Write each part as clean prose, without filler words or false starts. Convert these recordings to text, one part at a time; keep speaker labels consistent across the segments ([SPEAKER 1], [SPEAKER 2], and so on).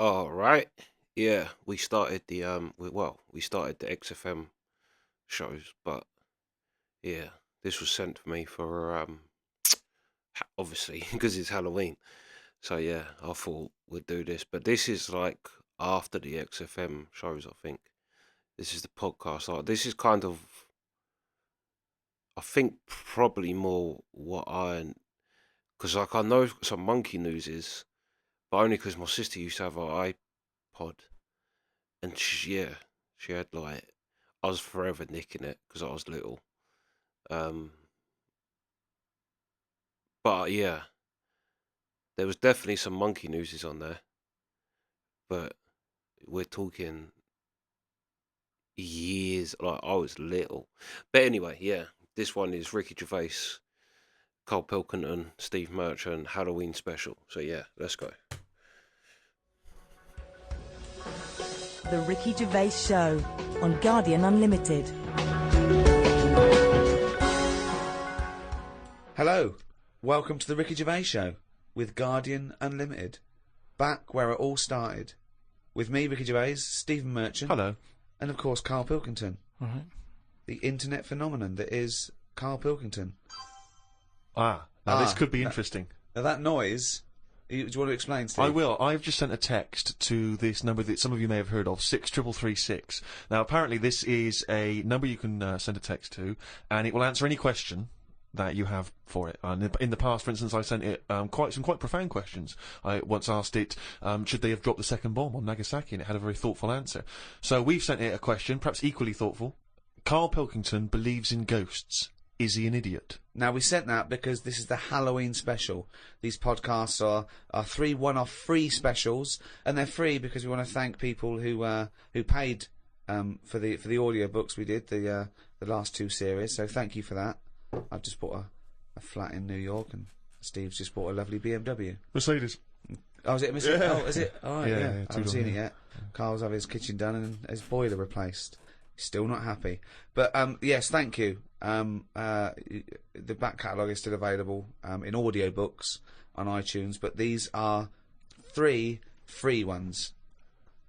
[SPEAKER 1] All right. Yeah, we started we started the XFM shows, but yeah, this was sent to me for obviously because it's Halloween. So yeah, I thought we'd do this, but this is like after the XFM shows, I think. This is the podcast. Like, this is kind of, I think, probably more what because like I know some monkey news is, but only because my sister used to have an iPod, and she had like, I was forever nicking it because I was little. Um, but yeah, there was definitely some monkey newses on there, but we're talking years. Like I was little, but anyway, yeah, this one is Ricky Gervais, Carl Pilkington, Steve Merchant, Halloween special. So yeah, let's go.
[SPEAKER 2] The Ricky Gervais Show on Guardian Unlimited.
[SPEAKER 3] Hello, welcome to the Ricky Gervais Show with Guardian Unlimited. Back where it all started. With me, Ricky Gervais, Stephen Merchant.
[SPEAKER 4] Hello.
[SPEAKER 3] And of course, Carl Pilkington.
[SPEAKER 4] All right.
[SPEAKER 3] The internet phenomenon that is Carl Pilkington.
[SPEAKER 4] Now this could be interesting.
[SPEAKER 3] Now that noise, do you want to explain, Steve?
[SPEAKER 4] I will. I've just sent a text to this number that some of you may have heard of, 63336. Now, apparently this is a number you can send a text to, and it will answer any question that you have for it. And in the past, for instance, I sent it quite profound questions. I once asked it, should they have dropped the second bomb on Nagasaki, and it had a very thoughtful answer. So we've sent it a question, perhaps equally thoughtful. Carl Pilkington believes in ghosts. Is he an idiot?
[SPEAKER 3] Now, we sent that because this is the Halloween special. These podcasts are 3 one-off free specials, and they're free because we want to thank people who paid for the audio books we did, the last 2 series. So thank you for that. I've just bought a flat in New York, and Steve's just bought a lovely BMW.
[SPEAKER 4] Mercedes.
[SPEAKER 3] Oh, is it a Mercedes?
[SPEAKER 4] Yeah.
[SPEAKER 3] Oh, is it? All right, yeah. I haven't seen it yet.
[SPEAKER 4] Yeah.
[SPEAKER 3] Carl's having his kitchen done and his boiler replaced. Still not happy. But, yes, thank you. The back catalogue is still available in audiobooks on iTunes, but these are 3 free ones.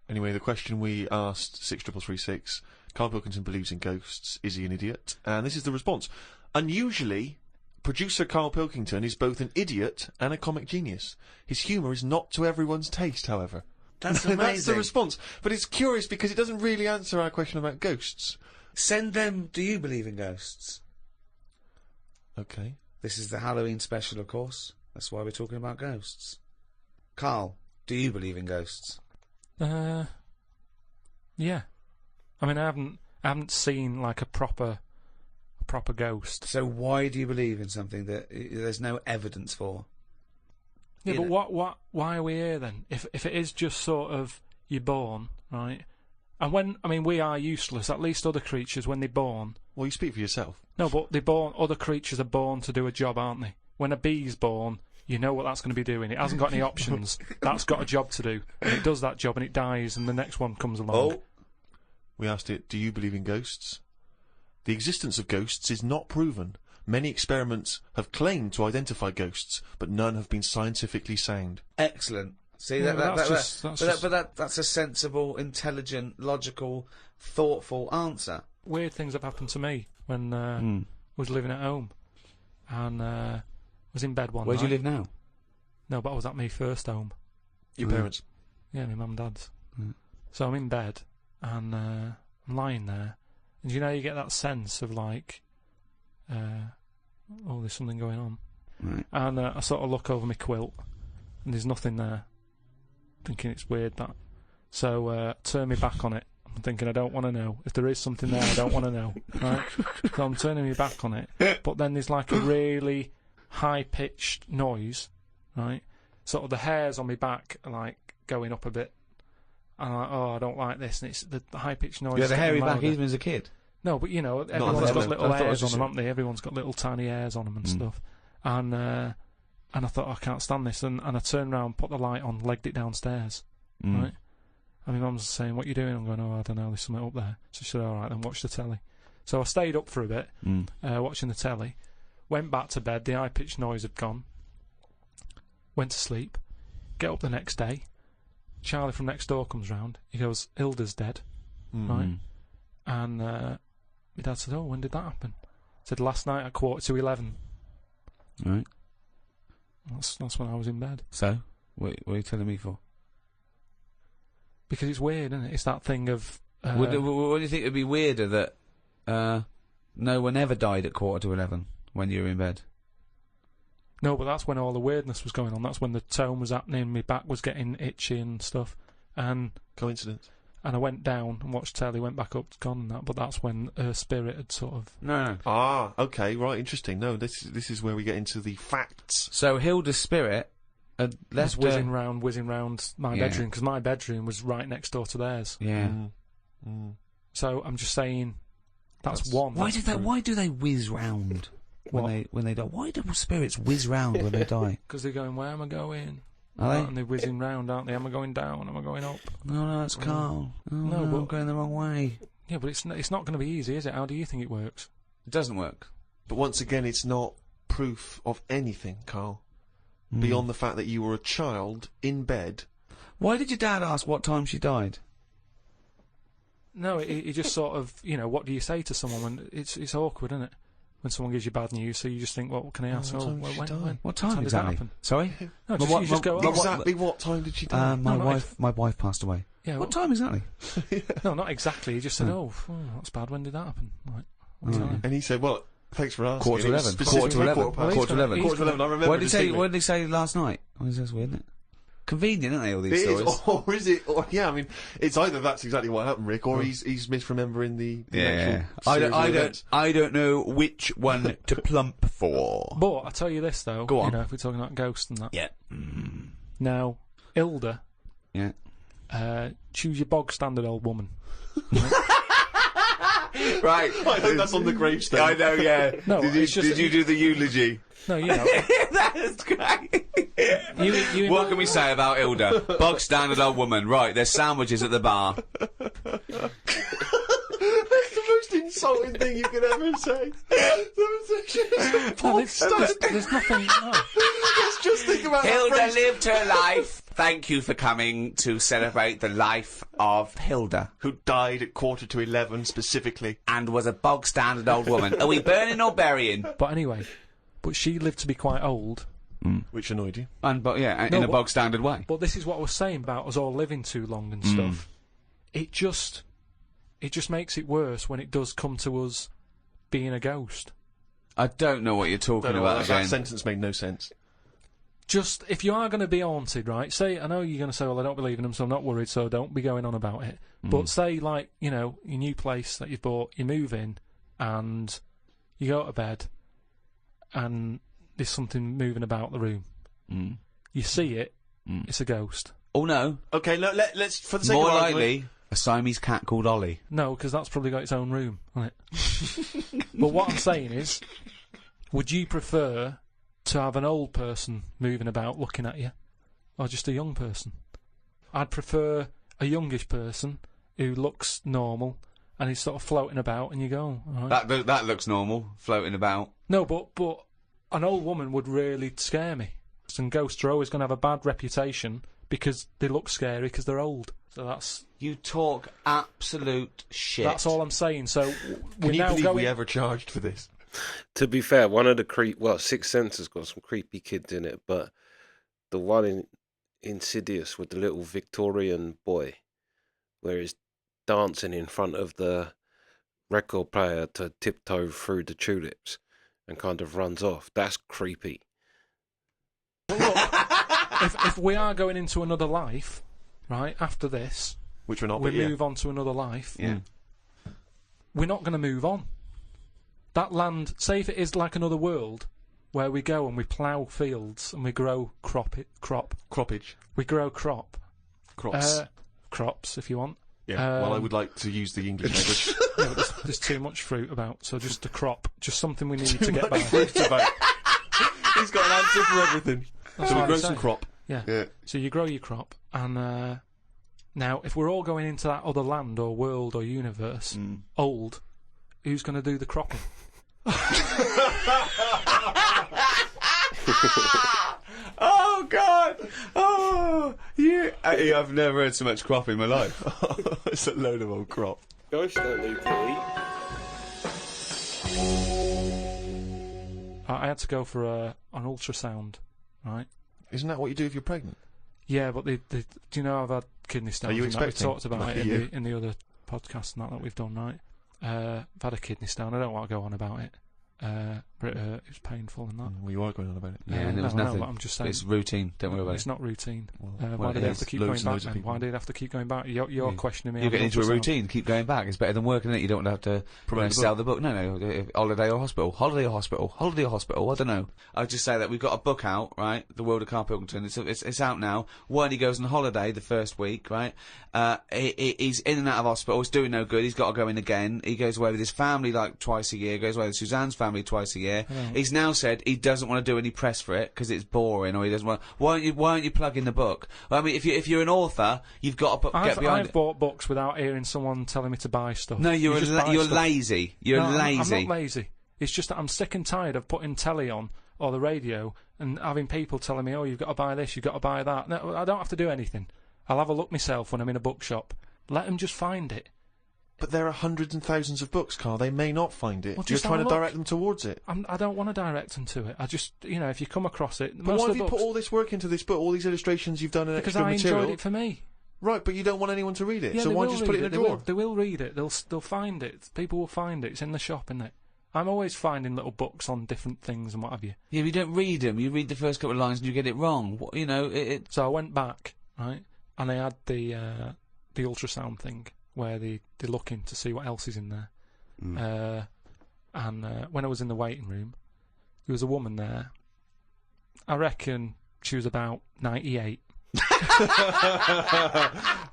[SPEAKER 4] Anyway, the question we asked, 63336, Carl Pilkington believes in ghosts. Is he an idiot? And this is the response. Unusually, producer Carl Pilkington is both an idiot and a comic genius. His humour is not to everyone's taste, however.
[SPEAKER 3] That's amazing.
[SPEAKER 4] That's the response. But it's curious because it doesn't really answer our question about ghosts.
[SPEAKER 3] Send them, do you believe in ghosts?
[SPEAKER 4] Okay.
[SPEAKER 3] This is the Halloween special, of course. That's why we're talking about ghosts. Carl, do you believe in ghosts?
[SPEAKER 5] Yeah. I mean, I haven't seen like a proper ghost.
[SPEAKER 3] So why do you believe in something that there's no evidence for?
[SPEAKER 5] Yeah, but why are we here then? If it is just sort of you're born, right? And we are useless. At least other creatures, when they're born.
[SPEAKER 4] Well, you speak for yourself.
[SPEAKER 5] No, but they're born. Other creatures are born to do a job, aren't they? When a bee's born, you know what that's going to be doing. It hasn't got any options. That's got a job to do, and it does that job, and it dies, and the next one comes along.
[SPEAKER 3] Oh.
[SPEAKER 4] We asked it, do you believe in ghosts? The existence of ghosts is not proven. Many experiments have claimed to identify ghosts, but none have been scientifically sound.
[SPEAKER 3] Excellent. See,
[SPEAKER 5] Yeah,
[SPEAKER 3] that's a sensible, intelligent, logical, thoughtful answer.
[SPEAKER 5] Weird things have happened to me when I was living at home, and was in bed one
[SPEAKER 3] Where
[SPEAKER 5] night.
[SPEAKER 3] do you live now?
[SPEAKER 5] No, but I was at my first home.
[SPEAKER 4] Your parents?
[SPEAKER 5] Yeah, my mum and dad's.
[SPEAKER 3] Mm.
[SPEAKER 5] So I'm in bed, and I'm lying there, and you get that sense of like, oh, there's something going on.
[SPEAKER 3] Right.
[SPEAKER 5] And I sort of look over my quilt, and there's nothing there. Thinking it's weird that. So turn me back on it. I'm thinking I don't want to know. If there is something there, I don't want to know. Right? So I'm turning me back on it. But then there's like a really high-pitched noise, right? Sort of the hairs on my back are like going up a bit. And I'm like, oh, I don't like this. And it's the high-pitched noise.
[SPEAKER 3] You had a hairy back
[SPEAKER 5] louder.
[SPEAKER 3] even as a kid?
[SPEAKER 5] No, but everyone's got little
[SPEAKER 3] I thought it
[SPEAKER 5] hairs
[SPEAKER 3] was
[SPEAKER 5] on
[SPEAKER 3] just
[SPEAKER 5] them, haven't they? Everyone's got little tiny hairs on them and stuff. And I thought, I can't stand this. And I turned around, put the light on, legged it downstairs. Right? And my mum's saying, what are you doing? I'm going, oh, I don't know, there's something up there. So she said, all right, then watch the telly. So I stayed up for a bit, watching the telly. Went back to bed, the high-pitched noise had gone. Went to sleep. Get up the next day. Charlie from next door comes round. He goes, Hilda's dead, right? And my dad said, oh, when did that happen? I said, last night at 11:15.
[SPEAKER 3] Right.
[SPEAKER 5] That's when I was in bed.
[SPEAKER 3] So, what are you telling me for?
[SPEAKER 5] Because it's weird, isn't it? It's that thing of...
[SPEAKER 3] what do you think would be weirder that no one ever died at 11:15 when you were in bed?
[SPEAKER 5] No, but that's when all the weirdness was going on. That's when the tone was happening, my back was getting itchy and stuff. And
[SPEAKER 4] Coincidence.
[SPEAKER 5] And I went down and watched telly, went back up, gone and that, but that's when her spirit had sort of...
[SPEAKER 3] No.
[SPEAKER 4] Ah, okay, right, interesting. No, this is where we get into the facts.
[SPEAKER 3] So Hilda's spirit had left
[SPEAKER 5] was whizzing round my
[SPEAKER 3] Yeah.
[SPEAKER 5] bedroom, because my bedroom was right next door to theirs.
[SPEAKER 3] Yeah.
[SPEAKER 5] So I'm just saying, that's one.
[SPEAKER 3] Why do they whiz round when they die? Why do spirits whiz round when they die?
[SPEAKER 5] Because they're going, where am I going?
[SPEAKER 3] Are they?
[SPEAKER 5] And they're whizzing round, aren't they? Am I going down? Am I going up?
[SPEAKER 3] No, it's Carl. Oh, no,
[SPEAKER 5] but
[SPEAKER 3] I'm going the wrong way.
[SPEAKER 5] Yeah, but it's not going to be easy, is it? How do you think it works?
[SPEAKER 3] It doesn't work.
[SPEAKER 4] But once again, it's not proof of anything, Carl. Beyond the fact that you were a child in bed.
[SPEAKER 3] Why did your dad ask what time she died?
[SPEAKER 5] No, it just sort of, what do you say to someone when it's awkward, isn't it? When someone gives you bad news, so you just think, well, can I ask?
[SPEAKER 4] What time did she die?
[SPEAKER 5] When?
[SPEAKER 3] What time
[SPEAKER 5] did
[SPEAKER 3] exactly?
[SPEAKER 5] that happen?
[SPEAKER 3] Sorry?
[SPEAKER 5] No, you just go,
[SPEAKER 4] Exactly what time did she die?
[SPEAKER 3] My wife passed away.
[SPEAKER 5] Yeah,
[SPEAKER 3] what time exactly?
[SPEAKER 5] No, not exactly. He just said, that's bad. When did that happen? Like, what time?
[SPEAKER 4] And he said, well, thanks for asking.
[SPEAKER 3] 11:15.
[SPEAKER 4] Specifically
[SPEAKER 3] 11:15.
[SPEAKER 4] Quarter to 11.
[SPEAKER 5] Quarter to
[SPEAKER 4] 11, I remember.
[SPEAKER 3] What did he say last night? Oh, that's weird, isn't it? Convenient, aren't they, all these stories?
[SPEAKER 4] Or is it? Or, yeah, I mean, it's either that's exactly what happened, Rick, or he's misremembering the actual
[SPEAKER 3] I don't know which one to plump for.
[SPEAKER 5] But I tell you this though,
[SPEAKER 3] Go on.
[SPEAKER 5] If we're talking about ghosts and that.
[SPEAKER 3] Yeah.
[SPEAKER 5] Now, Hilda.
[SPEAKER 3] Yeah.
[SPEAKER 5] Choose your bog standard old woman.
[SPEAKER 3] Right.
[SPEAKER 4] I hope that's on the gravestone.
[SPEAKER 3] I know, yeah.
[SPEAKER 5] No,
[SPEAKER 3] did you do the eulogy?
[SPEAKER 5] No,
[SPEAKER 3] That's great.
[SPEAKER 5] You
[SPEAKER 3] What can we say about Hilda? Bog standard old woman. Right, there's sandwiches at the bar.
[SPEAKER 4] That's the most insulting thing you could ever say.
[SPEAKER 5] there's nothing. No.
[SPEAKER 4] Let's just think about
[SPEAKER 3] Hilda
[SPEAKER 4] that phrase.
[SPEAKER 3] lived her life. Thank you for coming to celebrate the life of Hilda.
[SPEAKER 4] Who died at 11:15 specifically.
[SPEAKER 3] And was a bog standard old woman. Are we burning or burying?
[SPEAKER 5] But anyway, she lived to be quite old.
[SPEAKER 4] Which annoyed you.
[SPEAKER 3] In a bog standard way.
[SPEAKER 5] But this is what I was saying about us all living too long and stuff. It just makes it worse when it does come to us being a ghost.
[SPEAKER 3] I don't know what you're talking about again.
[SPEAKER 4] That sentence made no sense.
[SPEAKER 5] Just, if you are going to be haunted, right, I know you're going to say, well, I don't believe in them, so I'm not worried, so don't be going on about it. But say, like, your new place that you've bought, you move in, and you go to bed, and there's something moving about the room. You see it, it's a ghost.
[SPEAKER 3] Oh, no.
[SPEAKER 4] Okay, let's, for the sake
[SPEAKER 3] More
[SPEAKER 4] of argument...
[SPEAKER 3] likely, a Siamese cat called Ollie.
[SPEAKER 5] No, because that's probably got its own room, hasn't it? But what I'm saying is, would you prefer to have an old person moving about looking at you, or just a young person? I'd prefer a youngish person who looks normal and is sort of floating about, and you go, all right.
[SPEAKER 3] That looks normal, floating about.
[SPEAKER 5] No, but an old woman would really scare me. And ghosts are always going to have a bad reputation because they look scary because they're old. So that's...
[SPEAKER 3] You talk absolute shit.
[SPEAKER 5] That's all I'm saying. So
[SPEAKER 4] Can you believe we ever charged for this?
[SPEAKER 1] To be fair, one of the Sixth Sense has got some creepy kids in it, but the one in Insidious with the little Victorian boy, where he's dancing in front of the record player to tiptoe through the tulips and kind of runs off. That's creepy.
[SPEAKER 5] But look, if we are going into another life, right, after this,
[SPEAKER 4] which we're not,
[SPEAKER 5] we move on to another life.
[SPEAKER 3] Yeah.
[SPEAKER 5] We're not going to move on. That land, say if it is like another world, where we go and we plough fields and we grow
[SPEAKER 4] Croppage.
[SPEAKER 5] We grow crop.
[SPEAKER 4] Crops.
[SPEAKER 5] Crops, if you want.
[SPEAKER 4] Yeah, well, I would like to use the English language.
[SPEAKER 5] Yeah, but there's too much fruit about, so just a crop. Just something we need to get by.
[SPEAKER 4] Fruit about. He's got an answer for everything.
[SPEAKER 5] That's
[SPEAKER 4] So we
[SPEAKER 5] what
[SPEAKER 4] grow
[SPEAKER 5] I'm
[SPEAKER 4] some
[SPEAKER 5] saying.
[SPEAKER 4] crop.
[SPEAKER 5] Yeah. So you grow your crop, and now if we're all going into that other land or world or universe, old, who's going to do the cropping?
[SPEAKER 3] Oh God! Oh, you I've never heard so much crop in my life.
[SPEAKER 4] It's a load of old crop.
[SPEAKER 1] Gosh, don't do Pete.
[SPEAKER 5] I had to go for an ultrasound, right?
[SPEAKER 4] Isn't that what you do if you're pregnant?
[SPEAKER 5] Yeah, but do you know I've had kidney stones?
[SPEAKER 4] Are you
[SPEAKER 5] and that? We
[SPEAKER 4] expecting?
[SPEAKER 5] talked about
[SPEAKER 4] Lucky
[SPEAKER 5] it
[SPEAKER 4] you.
[SPEAKER 5] in the other podcast and that we've done, right? I've had a kidney stone. I don't want to go on about it, but it was painful and that.
[SPEAKER 4] Well, you are going on about it.
[SPEAKER 3] Yeah, and it was
[SPEAKER 5] no,
[SPEAKER 3] nothing.
[SPEAKER 5] but I'm just saying
[SPEAKER 3] It's routine. Don't worry about
[SPEAKER 5] it's
[SPEAKER 3] it.
[SPEAKER 5] not routine.
[SPEAKER 4] Well,
[SPEAKER 5] Why
[SPEAKER 3] it
[SPEAKER 5] do they have
[SPEAKER 3] is.
[SPEAKER 5] to keep
[SPEAKER 4] Loads
[SPEAKER 5] going
[SPEAKER 4] and loads
[SPEAKER 5] back
[SPEAKER 4] of
[SPEAKER 5] then? Why
[SPEAKER 4] people.
[SPEAKER 5] do they have to keep going back? You're questioning me.
[SPEAKER 3] You're getting into a
[SPEAKER 5] ultrasound.
[SPEAKER 3] routine. Keep going back. It's better than working it. You don't have to
[SPEAKER 4] Promote the
[SPEAKER 3] sell the book. No. Holiday or hospital. Holiday or hospital. Holiday or hospital. I don't know. I'll just say that we've got a book out, right? The World of Carl Pilkington. It's out now. When he goes on holiday the first week, right? He's in and out of hospital. He's doing no good. He's got to go in again. He goes away with his family like twice a year. Goes away with Suzanne's family twice a year. He's now said he doesn't want to do any press for it because it's boring, or he doesn't want. Why aren't you plugging the book? Well, I mean, if you're an author, you've got to get behind
[SPEAKER 5] I've
[SPEAKER 3] it.
[SPEAKER 5] bought books without hearing someone telling me to buy stuff.
[SPEAKER 3] No, you're
[SPEAKER 5] You just buy stuff.
[SPEAKER 3] lazy. You're
[SPEAKER 5] No,
[SPEAKER 3] lazy.
[SPEAKER 5] I'm not lazy. It's just that I'm sick and tired of putting telly on or the radio and having people telling me, oh, you've got to buy this, you've got to buy that. No, I don't have to do anything. I'll have a look myself when I'm in a bookshop. Let them just find it.
[SPEAKER 4] But there are hundreds and thousands of books, Carl. They may not find it.
[SPEAKER 5] Well,
[SPEAKER 4] You're
[SPEAKER 5] just have
[SPEAKER 4] trying
[SPEAKER 5] a
[SPEAKER 4] to
[SPEAKER 5] look.
[SPEAKER 4] direct them towards it.
[SPEAKER 5] I don't want to direct them to it. I just, if you come across it,
[SPEAKER 4] But
[SPEAKER 5] most
[SPEAKER 4] why
[SPEAKER 5] of
[SPEAKER 4] have
[SPEAKER 5] the
[SPEAKER 4] you put
[SPEAKER 5] books,
[SPEAKER 4] all this work into this book, all these illustrations you've done and
[SPEAKER 5] because
[SPEAKER 4] extra
[SPEAKER 5] I
[SPEAKER 4] material?
[SPEAKER 5] enjoyed it for me.
[SPEAKER 4] Right, but you don't want anyone to read it.
[SPEAKER 5] Yeah,
[SPEAKER 4] so
[SPEAKER 5] they
[SPEAKER 4] why
[SPEAKER 5] will
[SPEAKER 4] just put it in a
[SPEAKER 5] read
[SPEAKER 4] drawer?
[SPEAKER 5] They will read it. They'll find it. People will find it. It's in the shop, isn't it? I'm always finding little books on different things and what have you.
[SPEAKER 3] Yeah, but you don't read them. You read the first couple of lines and you get it wrong.
[SPEAKER 5] So I went back, right, and they had the ultrasound thing where they're looking to see what else is in there. And when I was in the waiting room, there was a woman there. I reckon she was about 98.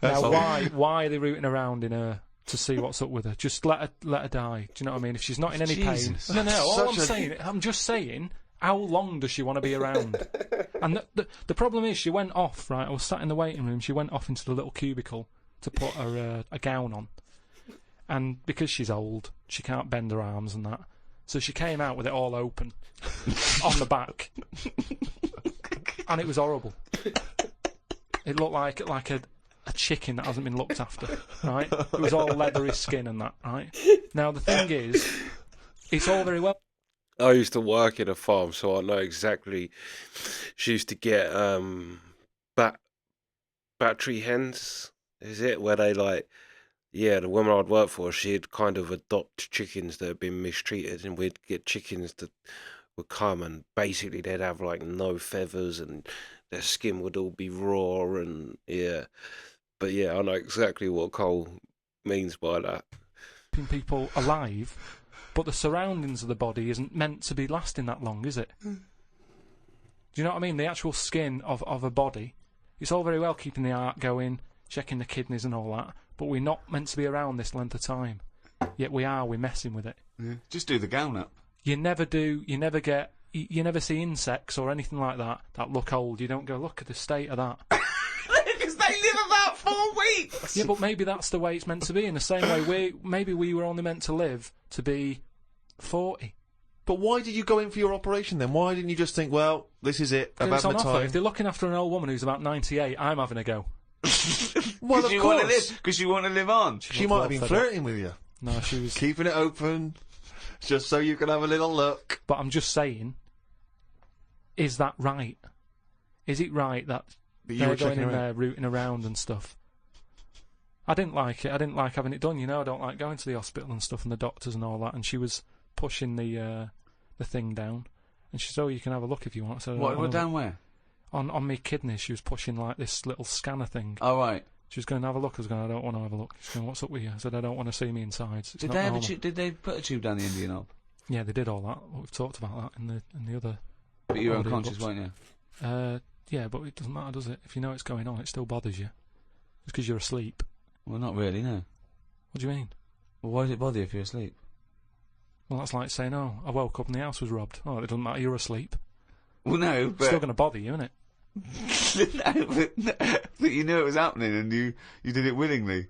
[SPEAKER 5] Now, why are they rooting around in her to see what's up with her? Just let her die. Do you know what I mean? If she's not in any
[SPEAKER 3] Jesus.
[SPEAKER 5] pain, no. All
[SPEAKER 4] Such
[SPEAKER 5] I'm just saying, how long does she want to be around? And the problem is, she went off. Right, I was sat in the waiting room. She went off into the little cubicle to put her a gown on, and because she's old, she can't bend her arms and that. So she came out with it all open on the back, and it was horrible. It looked like a chicken that hasn't been looked after, right? It was all leathery skin and that, right? Now the thing is, it's all very well.
[SPEAKER 1] I used to work in a farm, so I know exactly. She used to get battery hens. Is it where they the woman I'd work for, she'd kind of adopt chickens that had been mistreated, and we'd get chickens that would come, and basically they'd have no feathers, and their skin would all be raw, and But yeah, I know exactly what Cole means by that.
[SPEAKER 5] Keeping people alive, but the surroundings of the body isn't meant to be lasting that long, is it? Do you know what I mean? The actual skin of a body, it's all very well keeping the heart going, checking the kidneys and all that, but we're not meant to be around this length of time. Yet we're messing with it.
[SPEAKER 3] Yeah. Just do the gown up.
[SPEAKER 5] You never see insects or anything like that look old. You don't go, look at the state of that.
[SPEAKER 3] Because they live about 4 weeks!
[SPEAKER 5] Yeah, but maybe that's the way it's meant to be. In the same way, maybe we were only meant to live to be 40.
[SPEAKER 4] But why did you go in for your operation then? Why didn't you just think, well, this is it, I've
[SPEAKER 5] It's
[SPEAKER 4] had
[SPEAKER 5] on
[SPEAKER 4] my
[SPEAKER 5] offer.
[SPEAKER 4] time?
[SPEAKER 5] If they're looking after an old woman who's about 98, I'm having a go.
[SPEAKER 4] Well, of
[SPEAKER 3] you want to
[SPEAKER 4] course.
[SPEAKER 3] live, because you want to live on.
[SPEAKER 4] She might have been
[SPEAKER 5] Fed up.
[SPEAKER 4] flirting with you.
[SPEAKER 5] No, she was.
[SPEAKER 4] Keeping it open, just so you can have a little look.
[SPEAKER 5] But I'm just saying, is that right? Is it right that
[SPEAKER 4] You
[SPEAKER 5] they're
[SPEAKER 4] were
[SPEAKER 5] going
[SPEAKER 4] checking
[SPEAKER 5] in
[SPEAKER 4] her out.
[SPEAKER 5] there rooting around and stuff? I didn't like it. I didn't like having it done. I don't like going to the hospital and stuff and the doctors and all that. And she was pushing the thing down, and she said, "Oh, you can have a look if you want." So
[SPEAKER 3] What down where?
[SPEAKER 5] on me kidneys, she was pushing this little scanner thing.
[SPEAKER 3] Oh, right.
[SPEAKER 5] She was going to have a look. I was going, I don't want to have a look. She's going, what's up with you? I said, I don't want to see me insides. It's
[SPEAKER 3] Did
[SPEAKER 5] not
[SPEAKER 3] they,
[SPEAKER 5] normal.
[SPEAKER 3] did they put a tube down the Indian knob?
[SPEAKER 5] Yeah, they did all that. We've talked about that in the other.
[SPEAKER 3] But you were
[SPEAKER 5] audio
[SPEAKER 3] unconscious,
[SPEAKER 5] books.
[SPEAKER 3] weren't you?
[SPEAKER 5] Yeah, but it doesn't matter, does it? If you know it's going on, it still bothers you. It's because you're asleep.
[SPEAKER 3] Well, not really, no.
[SPEAKER 5] What do you mean?
[SPEAKER 3] Well, why does it bother you if you're asleep?
[SPEAKER 5] Well, that's like saying, oh, I woke up and the house was robbed. Oh, it doesn't matter, you're asleep.
[SPEAKER 3] Well, no,
[SPEAKER 5] It's
[SPEAKER 3] but...
[SPEAKER 5] still going to bother you, isn't it?
[SPEAKER 3] but you knew it was happening and you did it willingly.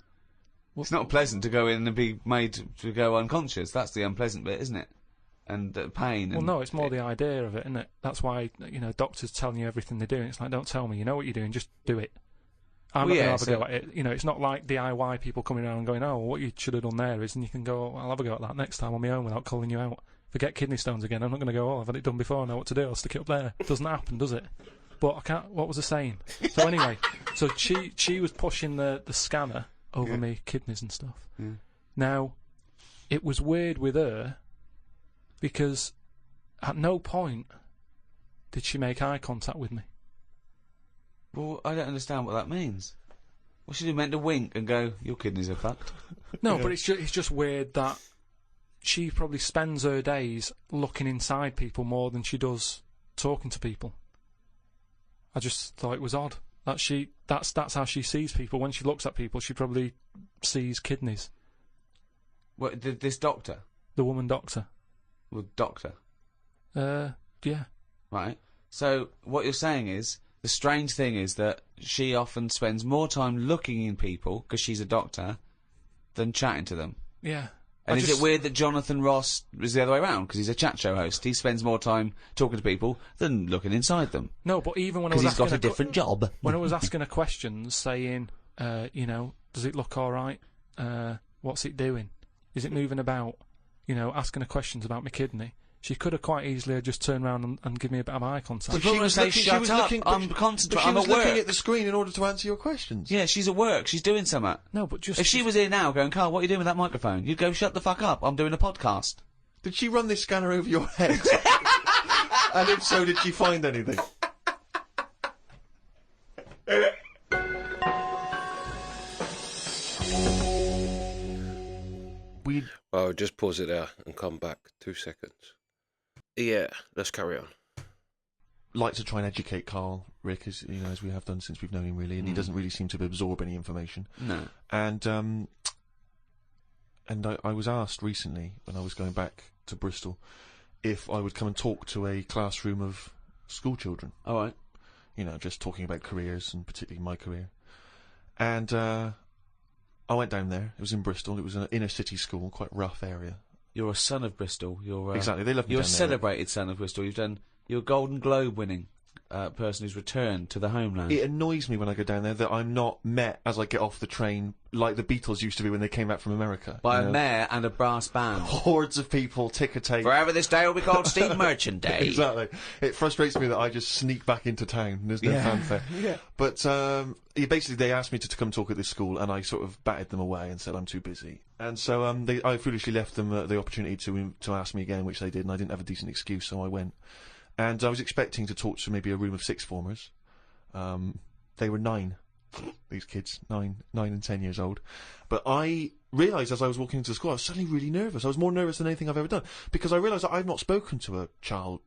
[SPEAKER 5] Well,
[SPEAKER 3] It's not pleasant to go in and be made to go unconscious. That's the unpleasant bit, isn't it? And pain.
[SPEAKER 5] Well,
[SPEAKER 3] and
[SPEAKER 5] no, it's more the idea of it, isn't it? That's why, doctors telling you everything they're doing. It's like, don't tell me, you know what you're doing, just do it. I'm
[SPEAKER 3] Well,
[SPEAKER 5] not
[SPEAKER 3] yeah,
[SPEAKER 5] going to have a
[SPEAKER 3] so-
[SPEAKER 5] go at it. You know, it's not like DIY people coming around and going, oh, what you should have done there is, and you can go, I'll have a go at that next time on my own without calling you out. Forget kidney stones again. I'm not going to go, oh, I've had it done before, I know what to do, I'll stick it up there. It doesn't happen, does it? But I can't, what was I saying? So anyway, so she was pushing the scanner over me kidneys and stuff.
[SPEAKER 3] Yeah.
[SPEAKER 5] Now, it was weird with her because at no point did she make eye contact with me.
[SPEAKER 3] Well, I don't understand what that means. What should you meant to wink and go, your kidneys are fucked?
[SPEAKER 5] No, but it's just weird that she probably spends her days looking inside people more than she does talking to people. I just thought it was odd that that's how she sees people. When she looks at people, she probably sees kidneys.
[SPEAKER 3] What, this doctor?
[SPEAKER 5] The woman doctor.
[SPEAKER 3] Well, doctor.
[SPEAKER 5] Yeah.
[SPEAKER 3] Right. So, what you're saying is, the strange thing is that she often spends more time looking in people, because she's a doctor, than chatting to them.
[SPEAKER 5] Yeah.
[SPEAKER 3] And is it weird that Jonathan Ross is the other way around? Because he's a chat show host. He spends more time talking to people than looking inside them.
[SPEAKER 5] No, but even when I was
[SPEAKER 3] Because he's
[SPEAKER 5] asking
[SPEAKER 3] got a different job.
[SPEAKER 5] when I was asking her questions, saying, you know, does it look all right? What's it doing? Is it moving about? You know, asking her questions about my kidney. She could have quite easily just turned around and give me a bit of eye contact.
[SPEAKER 3] But she was say, shut up, I'm concentrating, I'm at work.
[SPEAKER 4] looking at the screen in order to answer your questions.
[SPEAKER 3] Yeah, she's at work, she's doing something.
[SPEAKER 5] No, but just...
[SPEAKER 3] If she was here now going, Carl, what are you doing with that microphone? You'd go, shut the fuck up, I'm doing a podcast.
[SPEAKER 4] Did she run this scanner over your head? And if so, did she find anything?
[SPEAKER 1] Well, just pause it there and come back. 2 seconds. Yeah, let's carry on.
[SPEAKER 4] Like to try and educate Carl, Rick, as you know, as we have done since we've known him, really, and he doesn't really seem to absorb any information.
[SPEAKER 3] No.
[SPEAKER 4] And I was asked recently when I was going back to Bristol if I would come and talk to a classroom of school children.
[SPEAKER 3] All right.
[SPEAKER 4] You know, just talking about careers and particularly my career. And I went down there. It was in Bristol. It was an inner city school, quite rough area.
[SPEAKER 3] You're a son of Bristol. You're
[SPEAKER 4] Exactly. They love me
[SPEAKER 3] You're a
[SPEAKER 4] down there.
[SPEAKER 3] celebrated son of Bristol. You're a Golden Globe winning person who's returned to the homeland.
[SPEAKER 4] It annoys me when I go down there that I'm not met as I get off the train like the Beatles used to be when they came back from America.
[SPEAKER 3] By
[SPEAKER 4] you
[SPEAKER 3] a
[SPEAKER 4] know?
[SPEAKER 3] mayor and a brass band.
[SPEAKER 4] Hordes of people, ticker tape.
[SPEAKER 3] Forever this day will be called Steve Merchant Day.
[SPEAKER 4] Exactly. It frustrates me that I just sneak back into town. There's no fanfare.
[SPEAKER 3] Yeah.
[SPEAKER 4] But basically, they asked me to come talk at this school, and I sort of batted them away and said I'm too busy. And so I foolishly left them the opportunity to ask me again, which they did, and I didn't have a decent excuse, so I went. And I was expecting to talk to maybe a room of sixth formers. They were 9. These kids, 9 and 10 years old. But I realised as I was walking into the school, I was suddenly really nervous. I was more nervous than anything I've ever done. Because I realised that I've not spoken to a child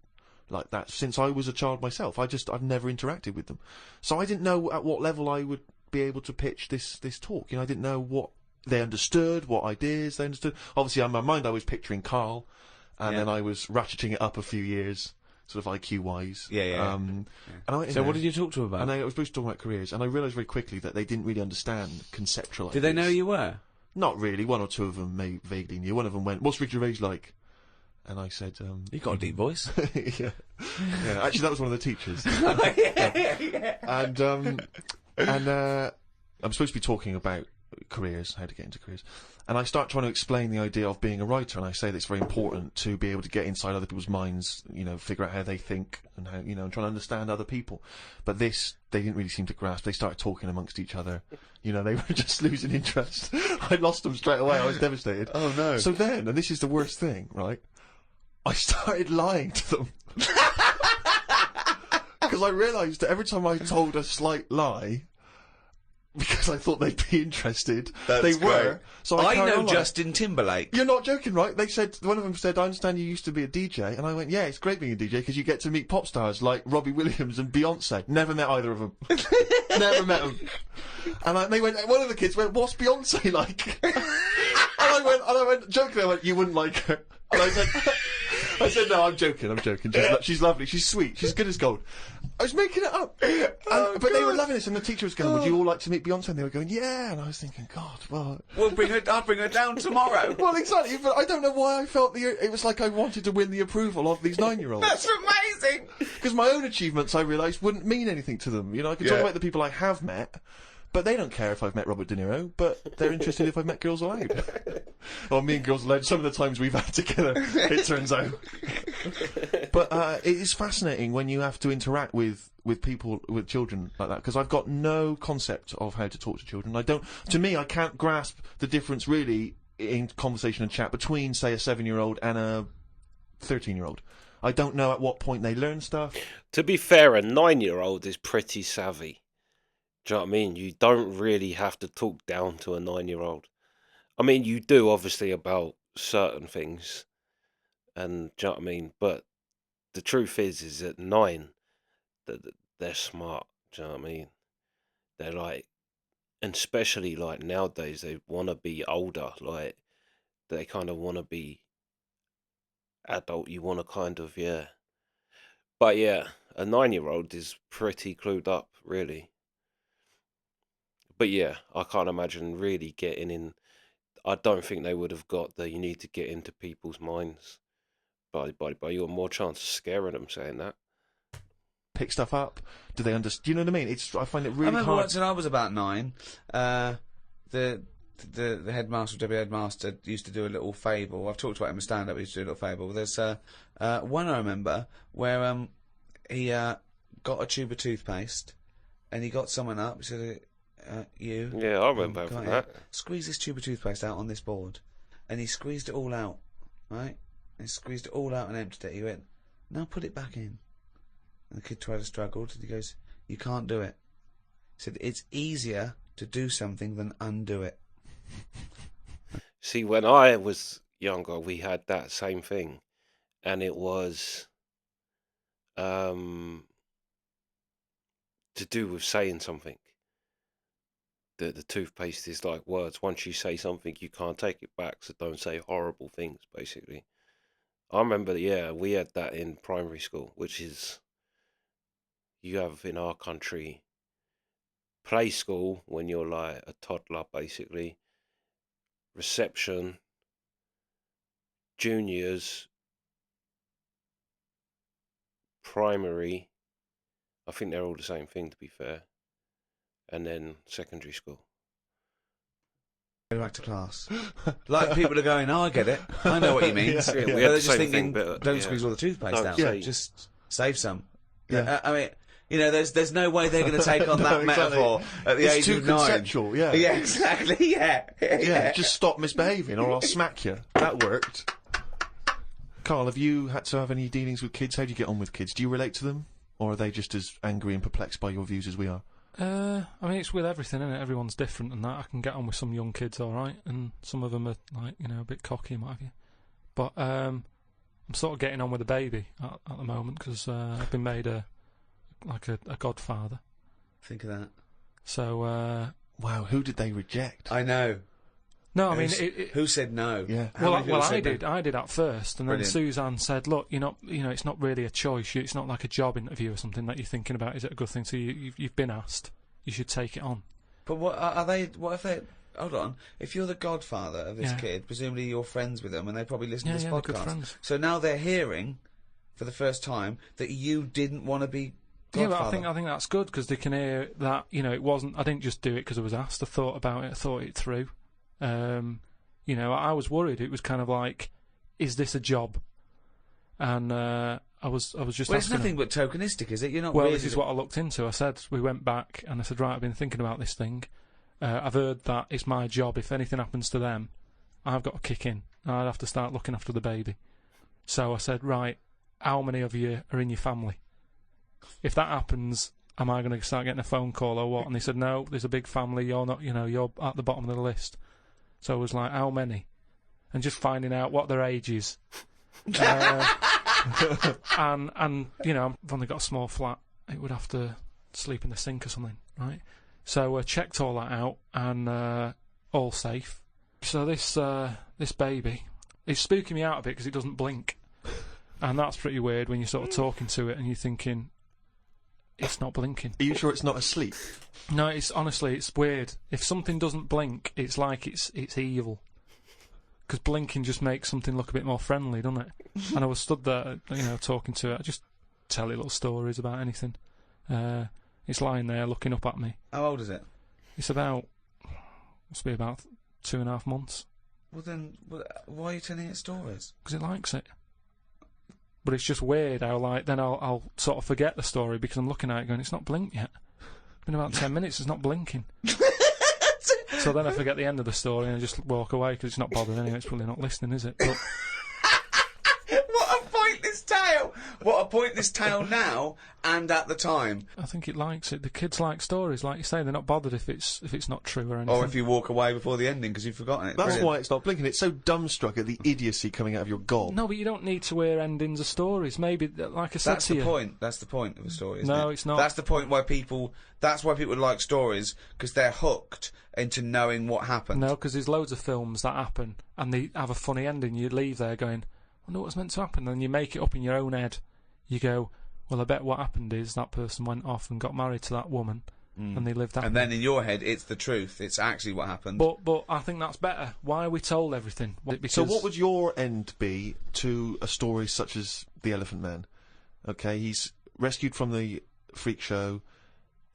[SPEAKER 4] like that since I was a child myself. I've never interacted with them. So I didn't know at what level I would be able to pitch this talk. You know, I didn't know what they understood, what ideas they understood. Obviously, in my mind, I was picturing Carl, and then I was ratcheting it up a few years, sort of IQ-wise.
[SPEAKER 3] Yeah.
[SPEAKER 4] And I went in
[SPEAKER 3] So
[SPEAKER 4] there,
[SPEAKER 3] what did you talk to them about?
[SPEAKER 4] and I was supposed to talk about careers, and I realised very quickly that they didn't really understand conceptual
[SPEAKER 3] Did they know
[SPEAKER 4] ideas.
[SPEAKER 3] you were?
[SPEAKER 4] Not really. One or two of them vaguely knew. One of them went, "What's Rick Gervais like?" And I said,
[SPEAKER 3] You got a deep voice.
[SPEAKER 4] yeah. Actually, that was one of the teachers. And I'm supposed to be talking about careers, how to get into careers. And I start trying to explain the idea of being a writer, and I say that it's very important to be able to get inside other people's minds, you know, figure out how they think and how, you know, and try to understand other people. But this, they didn't really seem to grasp. They started talking amongst each other. You know, they were just losing interest. I lost them straight away. I was devastated.
[SPEAKER 3] Oh, no.
[SPEAKER 4] So then, and this is the worst thing, right? I started lying to them. Because I realised that every time I told a slight lie, because I thought they'd be interested, they were. So I carried
[SPEAKER 3] know
[SPEAKER 4] on lying.
[SPEAKER 3] Justin Timberlake.
[SPEAKER 4] You're not joking, right? They said, one of them said, "I understand you used to be a DJ," and I went, "Yeah, it's great being a DJ because you get to meet pop stars like Robbie Williams and Beyonce." Never met either of them. Never met them. And they went. One of the kids went, "What's Beyonce like?" and I went, jokingly, I went, "You wouldn't like her." And I said, "No, I'm joking. She's lovely. She's sweet. She's good as gold." I was making it up. But they were loving this, and the teacher was going, "Would you all like to meet Beyonce?" And they were going, "Yeah." And I was thinking, God, well...
[SPEAKER 3] I'll bring her down tomorrow.
[SPEAKER 4] Well, exactly, but I don't know why I felt it was like I wanted to win the approval of these 9-year-olds.
[SPEAKER 3] That's amazing.
[SPEAKER 4] Because my own achievements, I realised, wouldn't mean anything to them. You know, I could talk about the people I have met, But they don't care if I've met Robert De Niro, but they're interested if I've met Girls Aloud. Or me and Girls Aloud, some of the times we've had together, it turns out. But it is fascinating when you have to interact with people, with children like that, because I've got no concept of how to talk to children. To me, I can't grasp the difference really in conversation and chat between, say, a 7-year-old and a 13-year-old. I don't know at what point they learn stuff.
[SPEAKER 1] To be fair, a 9-year-old is pretty savvy. Do you know what I mean? You don't really have to talk down to a 9-year-old. I mean, you do, obviously, about certain things. And, do you know what I mean? But the truth is at 9, they're smart. Do you know what I mean? They're like, and especially like nowadays, they want to be older. Like, they kind of want to be adult. You want to kind of, yeah. But yeah, a 9-year-old is pretty clued up, really. But yeah, I can't imagine really getting in. I don't think they would have got you need to get into people's minds. But you got more chance of scaring them saying that.
[SPEAKER 4] Pick stuff up. Do they understand? Do you know what I mean? I find it really
[SPEAKER 3] I remember
[SPEAKER 4] hard.
[SPEAKER 3] once when I was about 9, the headmaster, deputy headmaster, used to do a little fable. I've talked about him in stand-up. He used to do a little fable. There's one I remember where he got a tube of toothpaste and he got someone up. He said, "You."
[SPEAKER 1] Yeah, I remember having that.
[SPEAKER 3] Squeeze this tube of toothpaste out on this board, and he squeezed it all out, right? He squeezed it all out and emptied it. He went, "Now put it back in." And the kid tried to struggle, and he goes, "You can't do it." He said, "It's easier to do something than undo it."
[SPEAKER 1] See, when I was younger, we had that same thing, and it was to do with saying something. The toothpaste is like words. Once you say something, you can't take it back, so don't say horrible things, basically. I remember, yeah, we had that in primary school, which is, you have in our country, play school when you're like a toddler, basically. Reception, juniors, primary, I think they're all the same thing, to be fair, and then secondary school.
[SPEAKER 3] Go back to class. Like people are going, "Oh, I get it. I know what you mean."
[SPEAKER 4] Yeah,
[SPEAKER 1] we
[SPEAKER 3] But
[SPEAKER 1] had
[SPEAKER 3] they're
[SPEAKER 1] the
[SPEAKER 3] just
[SPEAKER 1] same
[SPEAKER 3] thinking,
[SPEAKER 1] thing, but
[SPEAKER 3] don't
[SPEAKER 1] yeah.
[SPEAKER 3] squeeze all the toothpaste
[SPEAKER 1] Don't
[SPEAKER 3] out.
[SPEAKER 1] say-
[SPEAKER 3] Just save some.
[SPEAKER 4] Yeah.
[SPEAKER 3] I mean, you know, there's no way they're going to take on
[SPEAKER 4] No,
[SPEAKER 3] that
[SPEAKER 4] exactly.
[SPEAKER 3] metaphor at the
[SPEAKER 4] It's
[SPEAKER 3] age
[SPEAKER 4] too
[SPEAKER 3] of 9.
[SPEAKER 4] conceptual, yeah.
[SPEAKER 3] Yeah, exactly. Yeah.
[SPEAKER 4] Yeah, just stop misbehaving or I'll smack you. That worked. Carl, have you had to have any dealings with kids? How do you get on with kids? Do you relate to them? Or are they just as angry and perplexed by your views as we are?
[SPEAKER 5] I mean, it's with everything, isn't it? Everyone's different and that. I can get on with some young kids alright, and some of them are, like, you know, a bit cocky and what have you. But I'm sort of getting on with the baby at the moment, because I've been made a godfather.
[SPEAKER 3] Think of that.
[SPEAKER 5] So,
[SPEAKER 4] Wow, who did they reject?
[SPEAKER 3] I know.
[SPEAKER 5] no, I mean...
[SPEAKER 3] Who said no?
[SPEAKER 4] Yeah.
[SPEAKER 3] How many people
[SPEAKER 5] I
[SPEAKER 3] said no?
[SPEAKER 5] did. I did at first, and then
[SPEAKER 3] Brilliant.
[SPEAKER 5] Suzanne said, "Look, it's not really a choice. It's not like a job interview or something that you're thinking about. Is it a good thing? So you've been asked. You should take it on."
[SPEAKER 3] But what are they? What if they? Hold on. If you're the godfather of this
[SPEAKER 5] Yeah.
[SPEAKER 3] kid, presumably you're friends with them, and they probably listen
[SPEAKER 5] Yeah,
[SPEAKER 3] to this
[SPEAKER 5] they're good
[SPEAKER 3] podcast.
[SPEAKER 5] friends.
[SPEAKER 3] So now they're hearing, for the first time, that you didn't want to be
[SPEAKER 5] Yeah,
[SPEAKER 3] godfather.
[SPEAKER 5] but I think that's good, because they can hear that. It wasn't. I didn't just do it because I was asked. I thought about it. I thought it through. I was worried. It was kind of like, is this a job? And I was just.
[SPEAKER 3] Well, it's
[SPEAKER 5] asking
[SPEAKER 3] nothing
[SPEAKER 5] them.
[SPEAKER 3] but tokenistic, is it? You're not.
[SPEAKER 5] Well,
[SPEAKER 3] really
[SPEAKER 5] this is what I looked into. I said, we went back, and I said, right, I've been thinking about this thing. I've heard that it's my job. If anything happens to them, I've got to kick in. I'd have to start looking after the baby. So I said, right, how many of you are in your family? If that happens, am I going to start getting a phone call or what? And they said, no, there's a big family. You're not, you're at the bottom of the list. So I was like, how many? And just finding out what their age is. And I've only got a small flat. It would have to sleep in the sink or something, right? So I checked all that out, and all safe. So this baby is spooking me out a bit because it doesn't blink, and that's pretty weird when you're sort of talking to it and you're thinking it's not blinking.
[SPEAKER 4] Are you sure it's not asleep?
[SPEAKER 5] No, it's weird. If something doesn't blink, it's like it's evil. Because blinking just makes something look a bit more friendly, doesn't it? And I was stood there, talking to it. I just tell it little stories about anything. It's lying there looking up at me.
[SPEAKER 3] How old is it?
[SPEAKER 5] It's must be about 2.5 months.
[SPEAKER 3] Well then, why are you telling it stories?
[SPEAKER 5] Because it likes it. But it's just weird how, like, then I'll sort of forget the story because I'm looking at it going, it's not blinked yet. It's been about 10 minutes, it's not blinking. So then I forget the end of the story and I just walk away because it's not bothered anyway, it's probably not listening, is it? But
[SPEAKER 3] What a pointless tale! What a pointless tale now and at the time.
[SPEAKER 5] I think it likes it. The kids like stories, like you say, they're not bothered if it's not true or anything.
[SPEAKER 3] Or if you walk away before the ending because you've forgotten it.
[SPEAKER 4] That's
[SPEAKER 3] Brilliant.
[SPEAKER 4] why it's not blinking. It's so dumbstruck at the idiocy coming out of your gob.
[SPEAKER 5] No, but you don't need to hear endings of stories. Maybe, like I said
[SPEAKER 3] That's
[SPEAKER 5] to
[SPEAKER 3] the
[SPEAKER 5] you.
[SPEAKER 3] point. That's the point of a story, isn't it?
[SPEAKER 5] No, it's not.
[SPEAKER 3] That's the point why people. That's why people like stories because they're hooked into knowing what happened.
[SPEAKER 5] No, because there's loads of films that happen and they have a funny ending. You leave there going, I wonder what's meant to happen. And you make it up in your own head. You go, well, I bet what happened is that person went off and got married to that woman and they lived that.
[SPEAKER 3] And then in your head, it's the truth. It's actually what happened.
[SPEAKER 5] But I think that's better. Why are we told everything? Because
[SPEAKER 4] So what would your end be to a story such as The Elephant Man? Okay, he's rescued from the freak show,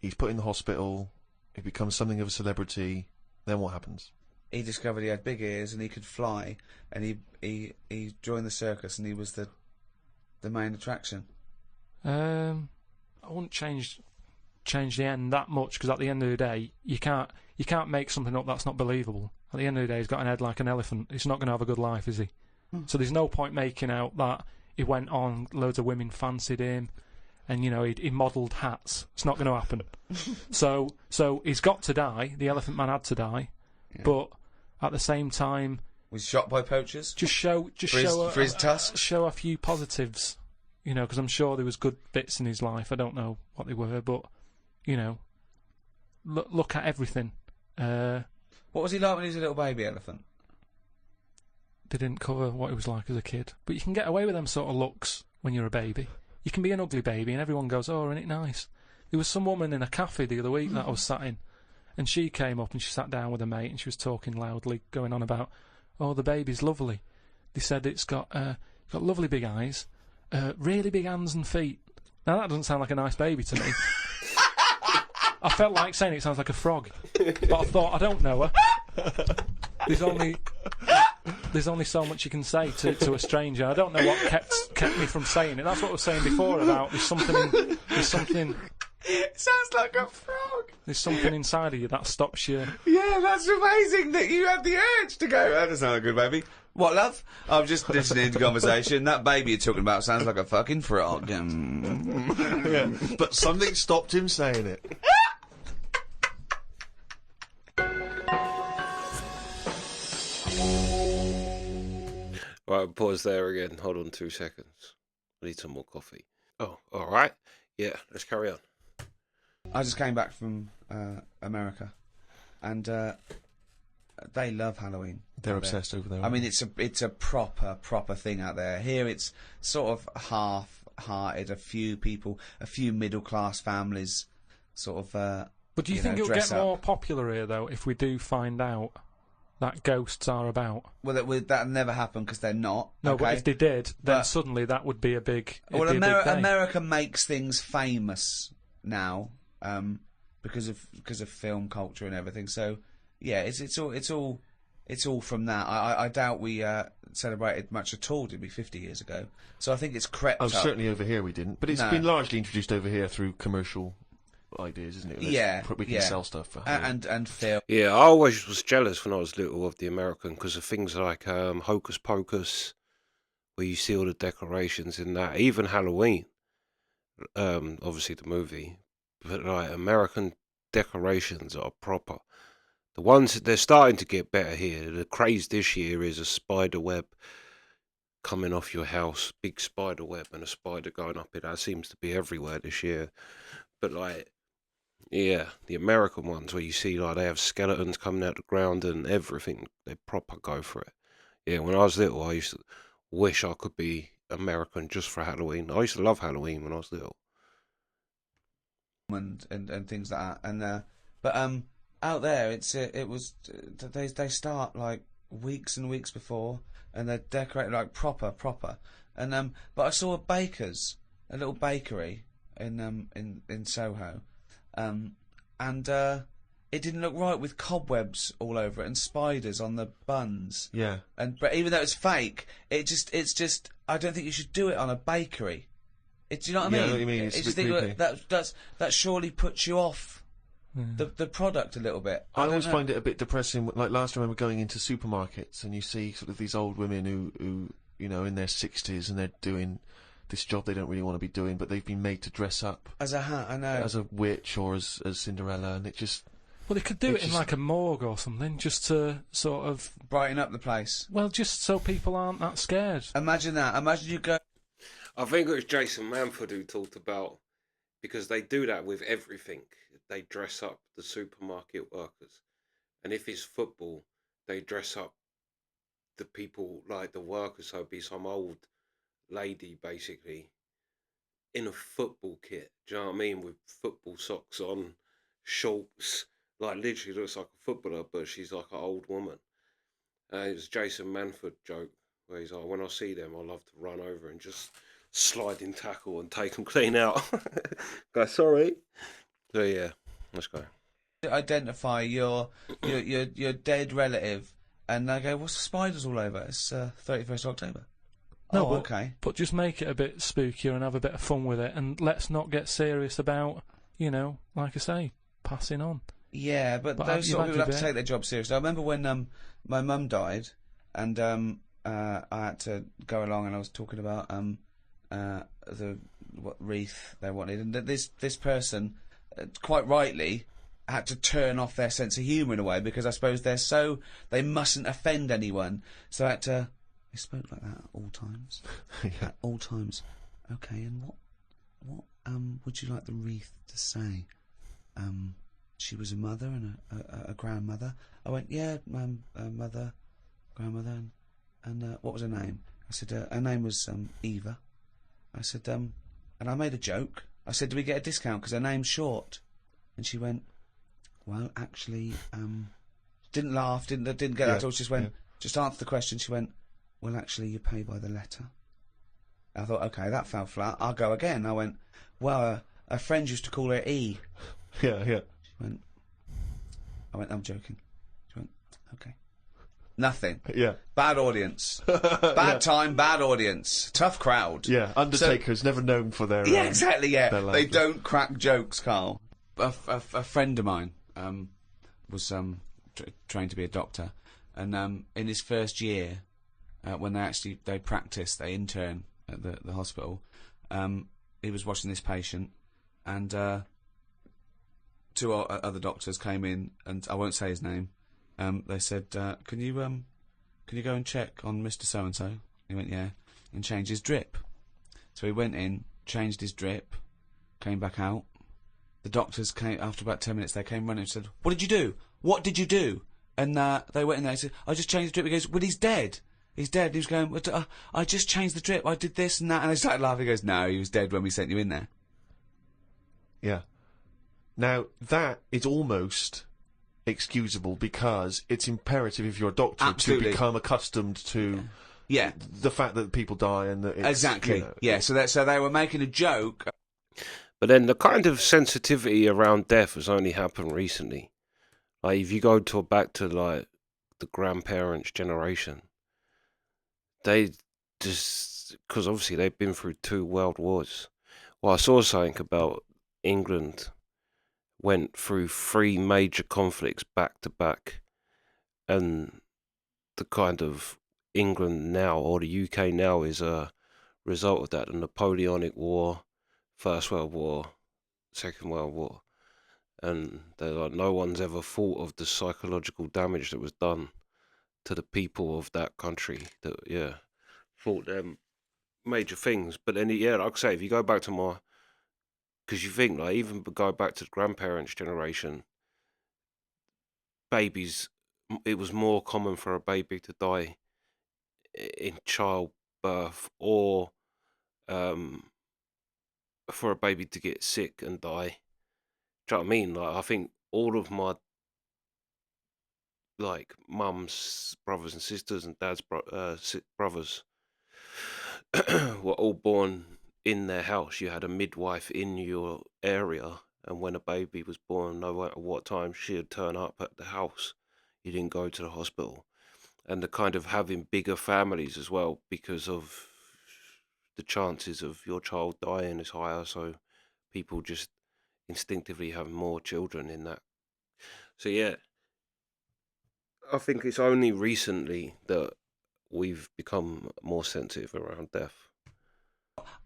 [SPEAKER 4] he's put in the hospital, he becomes something of a celebrity, then what happens?
[SPEAKER 3] He discovered he had big ears and he could fly, and he joined the circus and he was the main attraction.
[SPEAKER 5] I wouldn't change the end that much because at the end of the day, you can't make something up that's not believable. At the end of the day, he's got an head like an elephant. He's not going to have a good life, is he? So there's no point making out that he went on, loads of women fancied him, and he modelled hats. It's not going to happen. So he's got to die. The Elephant Man had to die, but at the same time,
[SPEAKER 3] Was shot by poachers.
[SPEAKER 5] just show
[SPEAKER 3] for his tusks.
[SPEAKER 5] show a few positives, because I'm sure there was good bits in his life. I don't know what they were, but look at everything.
[SPEAKER 3] What was he like when he was a little baby elephant?
[SPEAKER 5] They didn't cover what he was like as a kid, but you can get away with them sort of looks when you're a baby. You can be an ugly baby, and everyone goes, "Oh, isn't it nice?" There was some woman in a cafe the other week that I was sat in, and she came up and she sat down with a mate, and she was talking loudly, going on about, "Oh, the baby's lovely." They said it's got lovely big eyes, really big hands and feet. Now that doesn't sound like a nice baby to me. I felt like saying it sounds like a frog, but I thought I don't know her. There's only so much you can say to a stranger. I don't know what kept me from saying it. That's what I was saying before about there's something.
[SPEAKER 3] It sounds like a frog.
[SPEAKER 5] There's something inside of you that stops you.
[SPEAKER 3] Yeah, that's amazing that you had the urge to go. That doesn't sound like a good baby. What, love? I'm just listening to conversation. That baby you're talking about sounds like a fucking frog.
[SPEAKER 4] Yeah, but something stopped him saying it.
[SPEAKER 1] Right, pause there again. Hold on 2 seconds. I need some more coffee. Oh, all right. Yeah, let's carry on.
[SPEAKER 3] I just came back from America, and they love Halloween.
[SPEAKER 4] They're
[SPEAKER 3] out there.
[SPEAKER 4] obsessed over there.
[SPEAKER 3] I mean, it's a proper thing out there. Here, it's sort of half-hearted. A few middle-class families, sort of.
[SPEAKER 5] But do you think it'll
[SPEAKER 3] dress
[SPEAKER 5] get
[SPEAKER 3] up.
[SPEAKER 5] more popular here though if we do find out that ghosts are about?
[SPEAKER 3] Well, that'll never happen because they're not.
[SPEAKER 5] No,
[SPEAKER 3] okay?
[SPEAKER 5] but if they did, then
[SPEAKER 3] But-
[SPEAKER 5] suddenly that would be a big.
[SPEAKER 3] Well,
[SPEAKER 5] it'd be a big day.
[SPEAKER 3] America makes things famous now because of film culture and everything. So yeah, it's all from that. I doubt we celebrated much at all, did we? 50 years ago. So I think it's crept
[SPEAKER 4] Oh,
[SPEAKER 3] up.
[SPEAKER 4] certainly over here we didn't. But it's
[SPEAKER 3] No.
[SPEAKER 4] been largely introduced over here through commercial ideas, isn't it? We can sell stuff for Halloween.
[SPEAKER 3] and film.
[SPEAKER 1] Yeah, I always was jealous when I was little of the American because of things like Hocus Pocus, where you see all the decorations in that. Even Halloween, obviously the movie, but like American decorations are proper. The ones that they're starting to get better here. The craze this year is a spider web coming off your house, big spider web, and a spider going up it. That seems to be everywhere this year. But like, yeah, the American ones where you see like they have skeletons coming out the ground and everything, they proper go for it. Yeah, when I was little, I used to wish I could be American just for Halloween. I used to love Halloween when I was little.
[SPEAKER 3] And things like that. And but out there, they start like weeks and weeks before, and they're decorated like proper. And but I saw a little bakery in Soho, and it didn't look right with cobwebs all over it and spiders on the buns.
[SPEAKER 4] Yeah.
[SPEAKER 3] But even though it's fake, it's just I don't think you should do it on a bakery. Do you know what I mean?
[SPEAKER 4] I know what you mean. It's a
[SPEAKER 3] just
[SPEAKER 4] bit
[SPEAKER 3] think
[SPEAKER 4] creepy.
[SPEAKER 3] that surely puts you off the product a little bit.
[SPEAKER 4] I always
[SPEAKER 3] don't know.
[SPEAKER 4] find it a bit depressing. Like last time I remember going into supermarkets and you see sort of these old women who you know, in their 60s and they're doing this job they don't really want to be doing, but they've been made to dress up
[SPEAKER 3] As a hat, I know.
[SPEAKER 4] as a witch or as Cinderella, and it just...
[SPEAKER 5] Well, they could do it in
[SPEAKER 4] just-
[SPEAKER 5] like a morgue or something, just to sort of,
[SPEAKER 3] Brighten up the place.
[SPEAKER 5] well, just so people aren't that scared.
[SPEAKER 3] Imagine that. Imagine you go.
[SPEAKER 1] I think it was Jason Manford who talked about, because they do that with everything. They dress up the supermarket workers, and if it's football, they dress up the people, like the workers. So it'd be some old lady basically in a football kit. Do you know what I mean? With football socks on, shorts, like literally looks like a footballer, but she's like an old woman. It was Jason Manford joke where he's like, when I see them, I love to run over and just slide in tackle and take them clean out. Go, sorry. So yeah, let's go.
[SPEAKER 3] Identify your dead relative, and they go, "What's the spiders all over?" It's 31st October.
[SPEAKER 5] No,
[SPEAKER 3] Oh,
[SPEAKER 5] but,
[SPEAKER 3] okay.
[SPEAKER 5] but just make it a bit spookier and have a bit of fun with it, and let's not get serious about, you know, like I say, passing on.
[SPEAKER 3] Yeah, but
[SPEAKER 5] But
[SPEAKER 3] those
[SPEAKER 5] you've
[SPEAKER 3] sort of
[SPEAKER 5] had
[SPEAKER 3] people
[SPEAKER 5] your
[SPEAKER 3] have to
[SPEAKER 5] bit.
[SPEAKER 3] take their job seriously. I remember when my mum died, and I had to go along, and I was talking about what wreath they wanted, and this person, quite rightly, had to turn off their sense of humour in a way, because I suppose they mustn't offend anyone, so I had to. They spoke like that at all times.
[SPEAKER 4] Yeah.
[SPEAKER 3] At all times. Okay, and what would you like the wreath to say? She was a mother and a grandmother. I went, yeah, mother, grandmother, and what was her name? I said, her name was Eva. I said, and I made a joke. I said, do we get a discount because her name's short? And she went, well, actually, didn't laugh, didn't get that at all. She just went, just answer the question. She went, well, actually, you pay by the letter. I thought, okay, that fell flat. I'll go again. I went, well, a friend used to call her E.
[SPEAKER 4] Yeah.
[SPEAKER 3] She went, I'm joking. She went, okay. Nothing.
[SPEAKER 4] Yeah.
[SPEAKER 3] Bad audience. Bad time, bad audience. Tough crowd.
[SPEAKER 4] Yeah. Undertaker's never known for their...
[SPEAKER 3] Yeah, exactly, yeah.
[SPEAKER 4] their
[SPEAKER 3] They
[SPEAKER 4] laughter.
[SPEAKER 3] don't crack jokes, Carl. A friend of mine was trained to be a doctor, and in his first year, when they practice, they intern at the hospital, he was watching this patient, and two other doctors came in, and I won't say his name. They said, can you go and check on Mr. So-and-so? He went, yeah, and change his drip. So he went in, changed his drip, came back out. The doctors came, after about 10 minutes, they came running and said, what did you do? What did you do? And they went in there and said, I just changed the drip. He goes, well, he's dead. He's dead. He was going, "But, I just changed the drip. I did this and that." And they started laughing. He goes, no, he was dead when we sent you in there.
[SPEAKER 4] Yeah. Now, that is almost excusable because it's imperative if you're a doctor
[SPEAKER 3] Absolutely.
[SPEAKER 4] to become accustomed to
[SPEAKER 3] Yeah,
[SPEAKER 4] the fact that people die and that it's...
[SPEAKER 3] exactly.
[SPEAKER 4] you know,
[SPEAKER 3] Yeah, so they were making a joke.
[SPEAKER 1] But then the kind of sensitivity around death has only happened recently. Like if you go back to like the grandparents' generation, they just, because obviously they've been through 2 world wars. Well, I saw something about England went through 3 major conflicts back to back, and the kind of England now, or the UK now, is a result of that. The Napoleonic War, First World War, Second World War. And they're like, no one's ever thought of the psychological damage that was done to the people of that country. That thought them major things. But then like I say, if you go back to because you think like even go back to the grandparents' generation, babies, it was more common for a baby to die in childbirth, or for a baby to get sick and die. Do you know what I mean? Like I think all of my like mum's brothers and sisters and dad's brothers were all born in their house. You had a midwife in your area, and when a baby was born, no matter what time she'd turn up at the house, you didn't go to the hospital. And the kind of having bigger families as well, because of the chances of your child dying is higher, so people just instinctively have more children in that. So yeah, I think it's only recently that we've become more sensitive around death.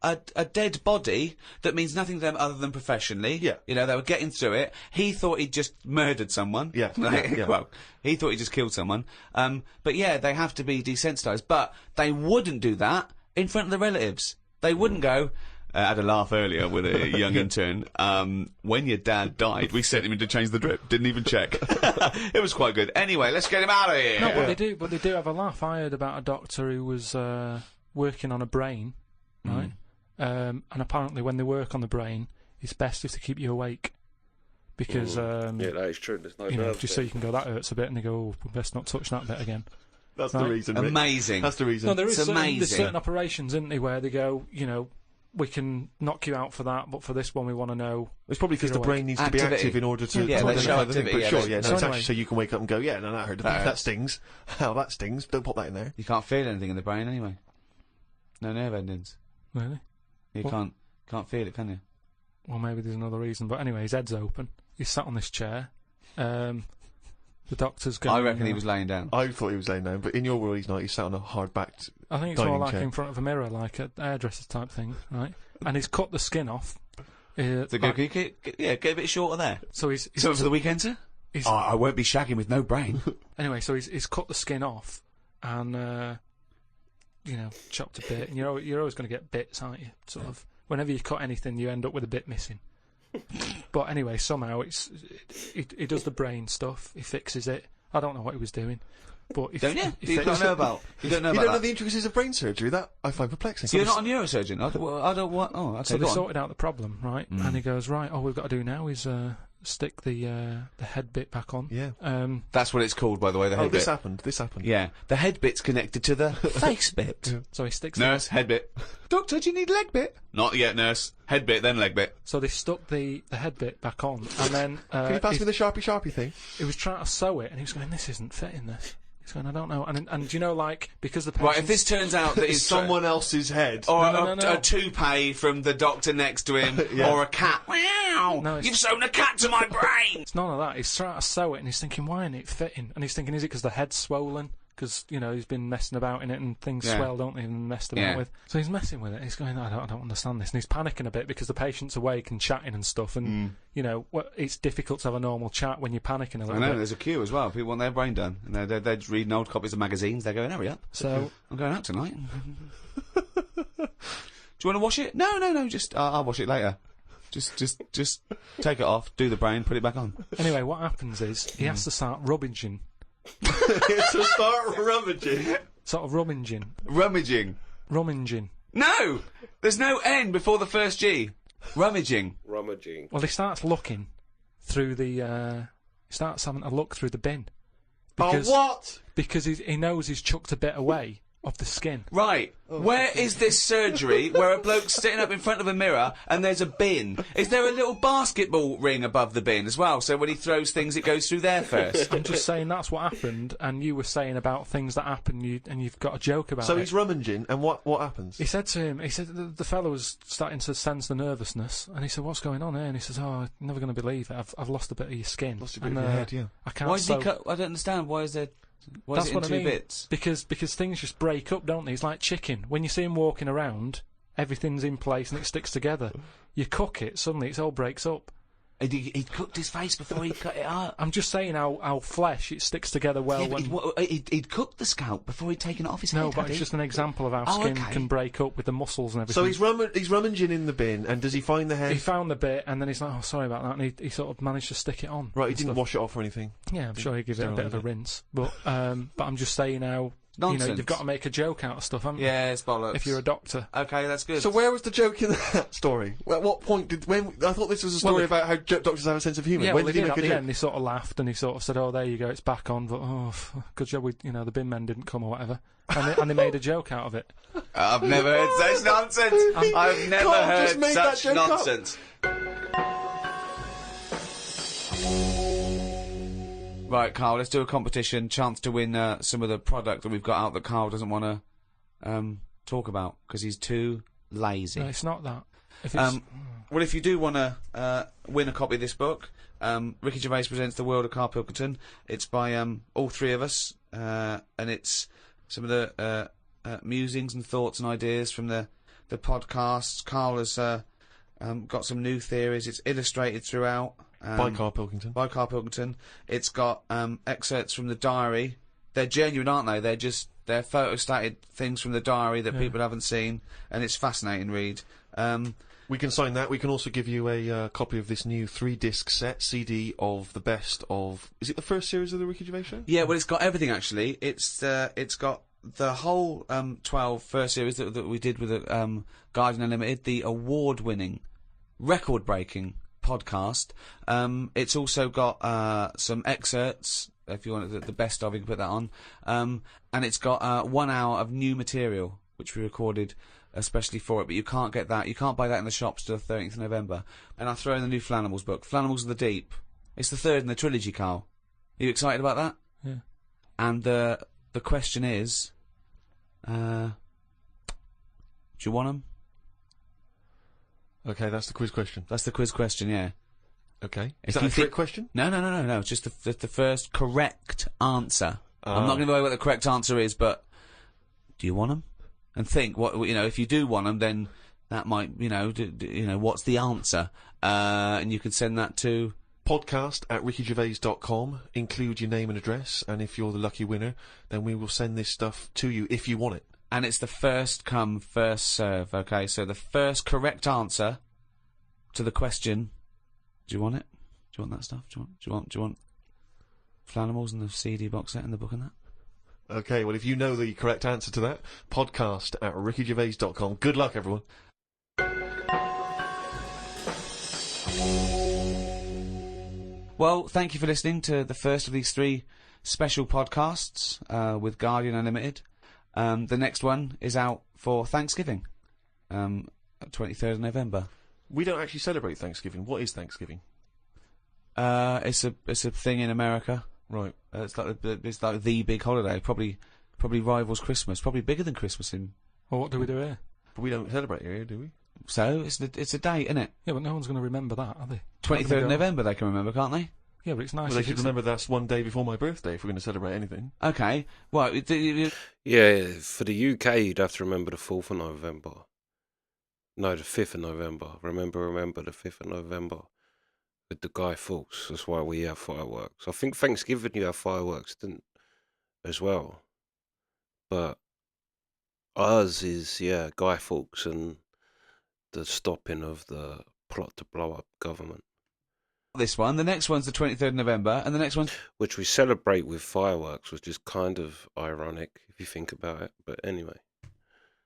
[SPEAKER 3] A dead body that means nothing to them other than professionally.
[SPEAKER 4] Yeah.
[SPEAKER 3] You know, they were getting through it. He thought he'd just murdered someone.
[SPEAKER 4] Yeah,
[SPEAKER 3] Like,
[SPEAKER 4] yeah.
[SPEAKER 3] Well, he thought he just killed someone. But yeah, they have to be desensitised. But they wouldn't do that in front of the relatives. They wouldn't go. I had a laugh earlier with a young intern. When your dad died, we sent him in to change the drip. Didn't even check. It was quite good. Anyway, let's get him out of here.
[SPEAKER 5] No, but they do have a laugh. I heard about a doctor who was working on a brain, right? And apparently, when they work on the brain, it's best if they keep you awake because
[SPEAKER 1] Yeah, that is true. There's no
[SPEAKER 5] you know,
[SPEAKER 1] nerves
[SPEAKER 5] just so
[SPEAKER 1] there.
[SPEAKER 5] you can go, that hurts a bit, and they go, oh, we best not touch that bit again.
[SPEAKER 4] That's
[SPEAKER 5] Right.
[SPEAKER 4] the reason. Rick.
[SPEAKER 3] Amazing.
[SPEAKER 4] That's the reason.
[SPEAKER 5] No, there is
[SPEAKER 3] It's
[SPEAKER 5] certain,
[SPEAKER 3] amazing.
[SPEAKER 5] there's certain operations, isn't there, where they go, you know, we can knock you out for that, but for this one, we want to know.
[SPEAKER 4] It's probably because the
[SPEAKER 5] You're
[SPEAKER 4] brain needs to be
[SPEAKER 3] Activity.
[SPEAKER 4] active in order to
[SPEAKER 3] Yeah,
[SPEAKER 4] to
[SPEAKER 3] they show
[SPEAKER 4] identify the thing.
[SPEAKER 3] activity,
[SPEAKER 4] But
[SPEAKER 3] yeah,
[SPEAKER 4] sure,
[SPEAKER 3] they-
[SPEAKER 4] yeah, no,
[SPEAKER 5] So
[SPEAKER 4] it's
[SPEAKER 5] anyway-
[SPEAKER 4] actually so you can wake up and go, yeah, no, that hurt.
[SPEAKER 3] That
[SPEAKER 4] That stings. Hell, that stings. Don't pop that in there.
[SPEAKER 3] You can't feel anything in the brain anyway. No nerve endings.
[SPEAKER 5] Really?
[SPEAKER 3] You
[SPEAKER 5] What?
[SPEAKER 3] can't feel it, can you?
[SPEAKER 5] Well, maybe there's another reason. But anyway, his head's open. He's sat on this chair. The doctor's going.
[SPEAKER 3] I reckon he was laying down.
[SPEAKER 4] I thought he was laying down, but in your world, he's not. He's sat on a hard-backed.
[SPEAKER 5] I think it's more
[SPEAKER 4] dining
[SPEAKER 5] like
[SPEAKER 4] chair.
[SPEAKER 5] in front of a mirror, like a hairdresser type thing, right? And he's cut the skin off.
[SPEAKER 3] So
[SPEAKER 5] Back-
[SPEAKER 3] get a bit shorter there.
[SPEAKER 5] so he's
[SPEAKER 3] So for the weekend, sir?
[SPEAKER 5] he's-
[SPEAKER 3] Oh, I won't be shagging with no brain.
[SPEAKER 5] anyway, so he's cut the skin off and you know, chopped a bit. And you're always going to get bits, aren't you? Sort of. Whenever you cut anything, you end up with a bit missing. But anyway, somehow he does the brain stuff. He fixes it. I don't know what he was doing, but
[SPEAKER 3] Don't you?
[SPEAKER 5] he
[SPEAKER 3] You don't
[SPEAKER 5] fixed
[SPEAKER 3] know
[SPEAKER 5] it.
[SPEAKER 3] about. You don't know
[SPEAKER 4] You
[SPEAKER 3] about
[SPEAKER 4] don't know
[SPEAKER 3] that.
[SPEAKER 4] the intricacies of brain surgery? That I find perplexing.
[SPEAKER 3] So you're not a neurosurgeon. I don't want. Oh,
[SPEAKER 5] So
[SPEAKER 3] okay.
[SPEAKER 5] they
[SPEAKER 3] Go on.
[SPEAKER 5] sorted out the problem, right? And he goes, right, all we've got to do now is stick the head bit back on.
[SPEAKER 4] Yeah.
[SPEAKER 3] That's what it's called, by the way. The
[SPEAKER 4] Oh,
[SPEAKER 3] head
[SPEAKER 4] this
[SPEAKER 3] bit.
[SPEAKER 4] happened. This happened.
[SPEAKER 3] Yeah, the head bit's connected to the face bit.
[SPEAKER 5] So he sticks.
[SPEAKER 3] Nurse, head bit. Doctor, do you need leg bit? Not yet, nurse. Head bit, then leg bit.
[SPEAKER 5] So they stuck the head bit back on, and then
[SPEAKER 4] Can you pass me the sharpie thing?
[SPEAKER 5] he was trying to sew it, and he was going, "This isn't fitting. This." He's going, "I don't know." And you know, like because the patient,
[SPEAKER 3] Right, if this turns out that it's
[SPEAKER 4] Someone else's head.
[SPEAKER 3] or
[SPEAKER 5] No.
[SPEAKER 3] a toupee from the doctor next to him,
[SPEAKER 4] Yeah.
[SPEAKER 3] or a cat. Wow!
[SPEAKER 5] No, it's-
[SPEAKER 3] You've sewn a cat to my brain!
[SPEAKER 5] it's none of that. He's trying to sew it, and he's thinking, "Why isn't it fitting?" And he's thinking, "Is it because the head's swollen?" Because you know he's been messing about in it, and things
[SPEAKER 3] Yeah.
[SPEAKER 5] swell, don't they? And messed about
[SPEAKER 3] Yeah.
[SPEAKER 5] with. So he's messing with it. He's going, I don't understand this, and he's panicking a bit because the patient's awake and chatting and stuff, and you know, it's difficult to have a normal chat when you're panicking a
[SPEAKER 3] I
[SPEAKER 5] little
[SPEAKER 3] know,
[SPEAKER 5] bit.
[SPEAKER 3] there's a queue as well. People want their brain done. And they're just reading old copies of magazines. They're going, hurry up.
[SPEAKER 5] So
[SPEAKER 3] I'm going out tonight. Do you want to wash it? No. Just I'll wash it later. Just take it off, do the brain, put it back on.
[SPEAKER 5] anyway, what happens is he has to start rummaging,
[SPEAKER 4] To start rummaging.
[SPEAKER 5] sort of rummaging.
[SPEAKER 3] No! There's no N before the first G. Rummaging.
[SPEAKER 1] Rummaging.
[SPEAKER 5] Well, he starts looking through the. He starts having a look through the bin because
[SPEAKER 4] What?
[SPEAKER 5] because he knows he's chucked a bit away of the skin.
[SPEAKER 3] Right. Where is this surgery where a bloke's sitting up in front of a mirror and there's a bin? Is there a little basketball ring above the bin as well? So when he throws things, it goes through there first.
[SPEAKER 5] I'm just saying that's what happened, and you were saying about things that happen, and you've got a joke about
[SPEAKER 4] So
[SPEAKER 5] it.
[SPEAKER 4] he's rummaging, and what happens?
[SPEAKER 5] He said to him, the fellow was starting to sense the nervousness, and he said, "What's going on here?" And he says, "Oh, you're never going to believe it. I've lost a bit of your skin.
[SPEAKER 4] Lost a bit
[SPEAKER 5] and,
[SPEAKER 4] of your head, yeah.
[SPEAKER 5] I can't."
[SPEAKER 3] Why did he
[SPEAKER 5] sew."
[SPEAKER 3] cut? I don't understand. Why is there? Why
[SPEAKER 5] That's
[SPEAKER 3] is it in
[SPEAKER 5] what
[SPEAKER 3] two
[SPEAKER 5] I mean.
[SPEAKER 3] bits?
[SPEAKER 5] Because things just break up, don't they? It's like chicken. When you see him walking around, everything's in place and it sticks together. You cook it, suddenly it all breaks up.
[SPEAKER 3] He cooked his face before he cut it out.
[SPEAKER 5] I'm just saying how flesh it sticks together well.
[SPEAKER 3] Yeah, but
[SPEAKER 5] when,
[SPEAKER 3] he'd cooked the scalp before he'd taken it off his
[SPEAKER 5] no,
[SPEAKER 3] head.
[SPEAKER 5] but
[SPEAKER 3] had
[SPEAKER 5] it's
[SPEAKER 3] he?
[SPEAKER 5] just an example of how
[SPEAKER 3] Oh,
[SPEAKER 5] skin
[SPEAKER 3] okay.
[SPEAKER 5] can break up with the muscles and
[SPEAKER 4] So
[SPEAKER 5] everything.
[SPEAKER 4] he's rummaging in the bin, and does he find the head?
[SPEAKER 5] He found the bit, and then he's like, "Oh, sorry about that," and he sort of managed to stick it on.
[SPEAKER 4] Right, he
[SPEAKER 5] and
[SPEAKER 4] didn't
[SPEAKER 5] stuff.
[SPEAKER 4] wash it off or anything.
[SPEAKER 5] Yeah, I'm sure he gave it a bit of a rinse, but I'm just saying how
[SPEAKER 3] Nonsense.
[SPEAKER 5] you've got to make a joke out of stuff, haven't you?
[SPEAKER 3] Yeah, it's bollocks.
[SPEAKER 5] If you're a doctor.
[SPEAKER 3] Okay, that's good.
[SPEAKER 4] So where was the joke in that story? At what point I thought this was a story
[SPEAKER 5] Well,
[SPEAKER 4] about how doctors have a sense of humour.
[SPEAKER 5] Yeah,
[SPEAKER 4] When
[SPEAKER 5] well,
[SPEAKER 4] did he make
[SPEAKER 5] at
[SPEAKER 4] a
[SPEAKER 5] the
[SPEAKER 4] joke?
[SPEAKER 5] end, he sort of laughed and he sort of said, "Oh, there you go, it's back on." But good job, the bin men didn't come or whatever, and they made a joke out of it.
[SPEAKER 3] I've never heard such nonsense. I've never
[SPEAKER 4] Carl just
[SPEAKER 3] heard
[SPEAKER 4] made that
[SPEAKER 3] such
[SPEAKER 4] joke up.
[SPEAKER 3] nonsense. Right, Carl, let's do a competition. Chance to win some of the product that we've got out that Carl doesn't want to talk about because he's too lazy.
[SPEAKER 5] No, it's not that. If it's,
[SPEAKER 3] Well, if you do want to win a copy of this book, Ricky Gervais presents The World of Carl Pilkington. It's by all three of us, and it's some of the musings and thoughts and ideas from the podcasts. Carl has got some new theories. It's illustrated throughout.
[SPEAKER 4] By Carl Pilkington.
[SPEAKER 3] By Carl Pilkington. It's got excerpts from the diary. They're genuine, aren't they? They're photostated things from the diary that people haven't seen, and it's fascinating read.
[SPEAKER 4] We can sign that. We can also give you a copy of this new 3-disc set CD of the best of. Is it the first series of the Ricky Gervais Show?
[SPEAKER 3] Yeah, well, it's got everything actually. It's got the whole 12 first series that we did with Guardian Unlimited, the award-winning, record-breaking podcast. It's also got some excerpts. If you want the best of, you can put that on. And it's got 1 hour of new material, which we recorded especially for it. But you can't get that. You can't buy that in the shops till the 13th of November. And I throw in the new Flanimals book, Flanimals of the Deep. It's the third in the trilogy, Carl. Are you excited about that?
[SPEAKER 5] yeah.
[SPEAKER 3] And the question is, do you want them?
[SPEAKER 4] Okay, that's the quiz question.
[SPEAKER 3] That's the quiz question, yeah.
[SPEAKER 4] Okay.
[SPEAKER 3] If
[SPEAKER 4] Is that
[SPEAKER 3] you
[SPEAKER 4] a trick question?
[SPEAKER 3] No. It's just the first correct answer. I'm
[SPEAKER 4] Ah.
[SPEAKER 3] not going to give away what the correct answer is, but do you want them? And think if you do want them, then that might what's the answer? And you can send that to
[SPEAKER 4] podcast@rickygervais.com. Include your name and address, and if you're the lucky winner, then we will send this stuff to you if you want it.
[SPEAKER 3] and it's the first come, first serve. Okay, so the first correct answer to the question. Do you want it? Do you want that stuff? Do you want Flanimals and the CD box set and the book and that?
[SPEAKER 4] Okay, well, if you know the correct answer to that, podcast@rickygervais.com. Good luck, everyone.
[SPEAKER 3] Well, thank you for listening to the first of these 3 special podcasts with Guardian Unlimited. The next one is out for Thanksgiving, 23rd of November.
[SPEAKER 4] We don't actually celebrate Thanksgiving. What is Thanksgiving?
[SPEAKER 3] It's a thing in America.
[SPEAKER 4] Right.
[SPEAKER 3] It's like the big holiday. Probably rivals Christmas. Probably bigger than Christmas in.
[SPEAKER 5] Well, what do we do here?
[SPEAKER 4] But we don't celebrate here, do we?
[SPEAKER 3] So it's a date, isn't it?
[SPEAKER 5] Yeah, but no one's going to remember that, are they?
[SPEAKER 3] 23rd of November. They can remember, can't they?
[SPEAKER 5] Yeah, but it's nice.
[SPEAKER 4] Well, they
[SPEAKER 5] if
[SPEAKER 4] should
[SPEAKER 5] it's-
[SPEAKER 4] remember that's one day before my birthday if we're going to celebrate anything.
[SPEAKER 3] Okay. Well,
[SPEAKER 1] Yeah, for the UK, you'd have to remember the 4th of November. No, the 5th of November. Remember the 5th of November. With the Guy Fawkes. That's why we have fireworks. I think Thanksgiving you have fireworks, didn't as well. But ours is, Guy Fawkes and the stopping of the plot to blow up government.
[SPEAKER 3] this one. The next one's the 23rd of November, and the next one's
[SPEAKER 1] Which we celebrate with fireworks, which is kind of ironic if you think about it. But anyway.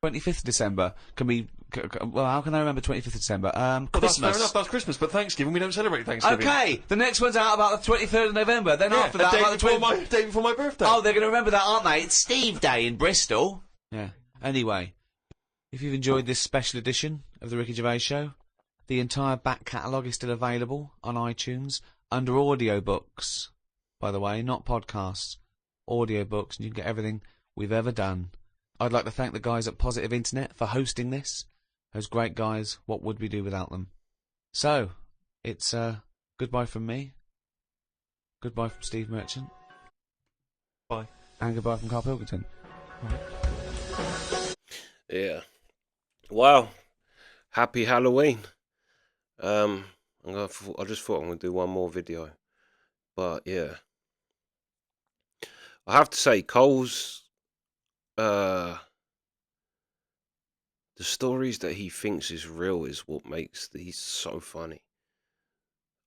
[SPEAKER 3] 25th of December. Well, how can I remember 25th of December?
[SPEAKER 4] Well, that's fair
[SPEAKER 3] Christmas.
[SPEAKER 4] enough, that's Christmas, but Thanksgiving, we don't celebrate Thanksgiving.
[SPEAKER 3] Okay, the next one's out about the 23rd of November. Then
[SPEAKER 4] Yeah,
[SPEAKER 3] after that,
[SPEAKER 4] a day
[SPEAKER 3] about the
[SPEAKER 4] before
[SPEAKER 3] 20th.
[SPEAKER 4] day before my birthday.
[SPEAKER 3] Oh, they're going to remember that, aren't they? It's Steve Day in Bristol. Yeah. Anyway, if you've enjoyed this special edition of the Ricky Gervais Show, the entire back catalogue is still available on iTunes under audiobooks. By the way, not podcasts, audiobooks, and you can get everything we've ever done. I'd like to thank the guys at Positive Internet for hosting this. Those great guys. What would we do without them? So, it's goodbye from me. Goodbye from Steve Merchant.
[SPEAKER 4] Bye.
[SPEAKER 3] And goodbye from Carl Pilkington.
[SPEAKER 1] Yeah. Wow. Happy Halloween. I just thought I'm going to do one more video. But yeah. I have to say, Cole's the stories that he thinks is real is what makes these so funny.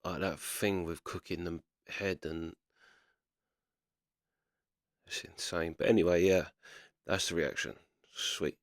[SPEAKER 1] Like that thing with cooking the head, and it's insane. But anyway, yeah, that's the reaction. Sweet.